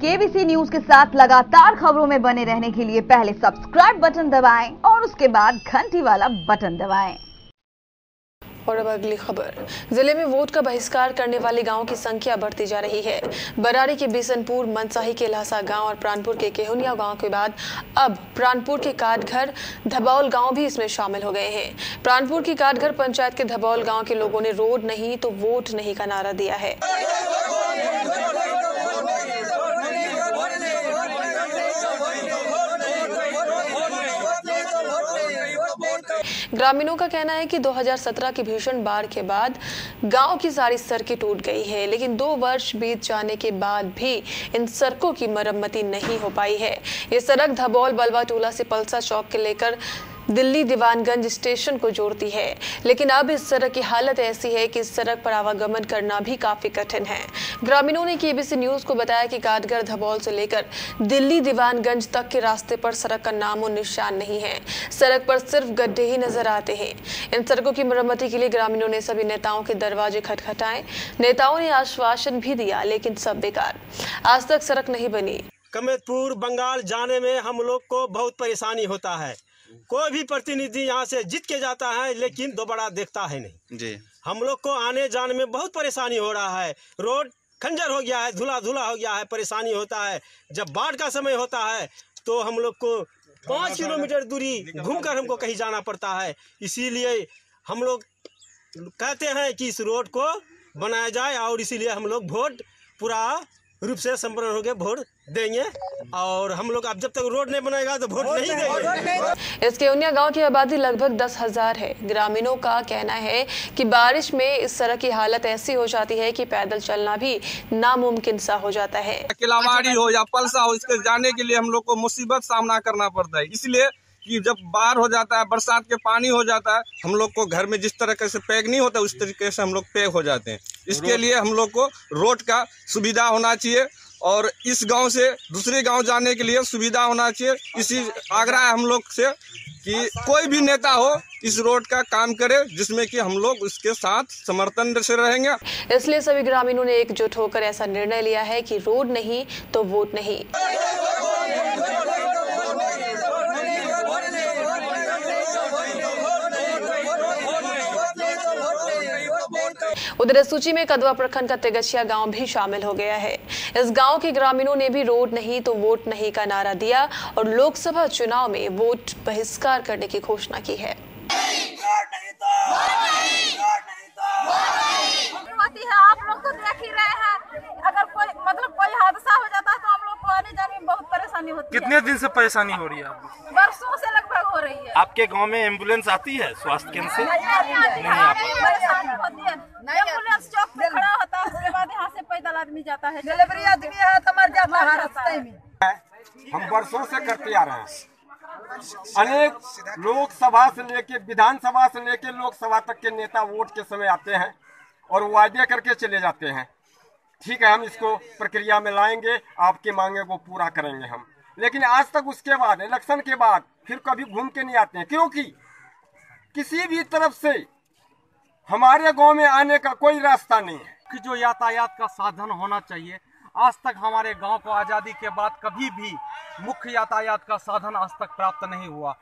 KBC news के साथ लगातार खबरों में बने रहने के लिए पहले सब्सक्राइब बटन दबाएं और उसके बाद घंटी वाला बटन दबाएं। और अब अगली खबर। जिले में वोट का बहिष्कार करने वाले गांवों की संख्या बढ़ती जा रही है। बराड़ी के बिसनपुर, मनसाही के लहसा गांव और प्राणपुर के केहुनिया गांव के बाद अब प्राणपुर के काटघर, धबौल गांव भी इसमें शामिल हो गए हैं। प्राणपुर की काटघर पंचायत के धबौल गांव के लोगों ने रोड नहीं तो वोट नहीं का नारा दिया है। ग्रामीणों का कहना है कि 2017 की भीषण बाढ़ के बाद गांव की सारी सड़कें टूट गई है, लेकिन 2 वर्ष बीत जाने के बाद भी इन सड़कों की मरम्मती नहीं हो पाई है। ये सड़क धबौल बलवा टोला से पलसा चौक के लेकर दिल्ली दीवानगंज स्टेशन को जोड़ती है, लेकिन अब इस सड़क की हालत ऐसी है कि इस सड़क पर आवागमन करना भी काफी कठिन है। ग्रामीणों ने केबीसी न्यूज को बताया कि काटघर धबौल से लेकर दिल्ली दीवानगंज तक के रास्ते पर सड़क का नामो निशान नहीं है। सड़क पर सिर्फ गड्ढे ही नजर आते हैं। इन सड़कों की मरम्मती के लिए ग्रामीणों ने सभी नेताओं के दरवाजे खटखटाए। नेताओं ने आश्वासन भी दिया, लेकिन सब बेकार। आज तक सड़क नहीं बनी। कमेतपुर बंगाल जाने में हम लोग को बहुत परेशानी होता है। कोई भी प्रतिनिधि यहाँ से जीत के जाता है, लेकिन दोबारा देखता है नहीं जी। हम लोग को आने जाने में बहुत परेशानी हो रहा है। रोड खंजर हो गया है, धुला धुला हो गया है, परेशानी होता है। जब बाढ़ का समय होता है तो हम लोग को 5 किलोमीटर दूरी घूमकर हमको कहीं जाना पड़ता है। इसीलिए हम लोग कहते हैं कि इस रोड को बनाया जाए, और इसीलिए हम लोग वोट पूरा रूप से संपन्न होकर वोट देंगे। और हम लोग अब जब तक रोड नहीं बनेगा तो वोट नहीं देंगे। इस केहुनिया गांव की आबादी लगभग 10,000 है। ग्रामीणों का कहना है कि बारिश में इस सड़क की हालत ऐसी हो जाती है कि पैदल चलना भी नामुमकिन सा हो जाता है। किलावाड़ी हो या पलसा हो, इसके जाने के लिए हम लोग को मुसीबत सामना करना पड़ता है। इसलिए कि जब बाढ़ हो जाता है, बरसात के पानी हो जाता है, हम लोग को घर में जिस तरीके से पैक नहीं होता उस तरीके से हम लोग पैक हो जाते हैं। इसके लिए हम लोग को रोड का सुविधा होना चाहिए और इस गांव से दूसरे गांव जाने के लिए सुविधा होना चाहिए। इसी आग्रह है हम लोग से कि कोई भी नेता हो इस रोड का काम करे, जिसमें कि हम लोग उसके साथ समर्थन से रहेंगे। इसलिए सभी ग्रामीणों ने एकजुट होकर ऐसा निर्णय लिया है कि रोड नहीं तो वोट नहीं। उधर इस सूची में कदवा प्रखंड का तेगछिया गांव भी शामिल हो गया है। इस गांव के ग्रामीणों ने भी रोड नहीं तो वोट नहीं का नारा दिया और लोकसभा चुनाव में वोट बहिष्कार करने की घोषणा की है। आप लोग तो देख ही रहे हैं, अगर कोई हादसा हो जाता है तो हम लोग को आने जाने में बहुत परेशानी होती है। कितने दिन से परेशानी हो रही है आपको? वर्षों से लगभग हो रही है। आपके गांव में एम्बुलेंस आती है स्वास्थ्य केंद्र से? नहीं आती है। परेशानी होती है। एम्बुलेंस चौक पे खड़ा होता है, उसके बाद यहाँ से पैदल आदमी जाता है। डिलीवरी आदमी है तो मर जाता है रास्ते में। हम वर्षों से करते आ रहे हैं। अनेक लोकसभा से लेके विधानसभा से लेके लोकसभा तक के नेता वोट के समय आते हैं और वायदे करके चले जाते हैं। ठीक है, हम इसको प्रक्रिया में लाएंगे, आपकी मांगे को पूरा करेंगे हम। लेकिन आज तक उसके बाद इलेक्शन के बाद फिर कभी घूम के नहीं आते हैं, क्योंकि किसी भी तरफ से हमारे गांव में आने का कोई रास्ता नहीं है। कि जो यातायात का साधन होना चाहिए, आज तक हमारे गांव को आज़ादी के बाद कभी भी मुख्य यातायात का साधन आज तक प्राप्त नहीं हुआ।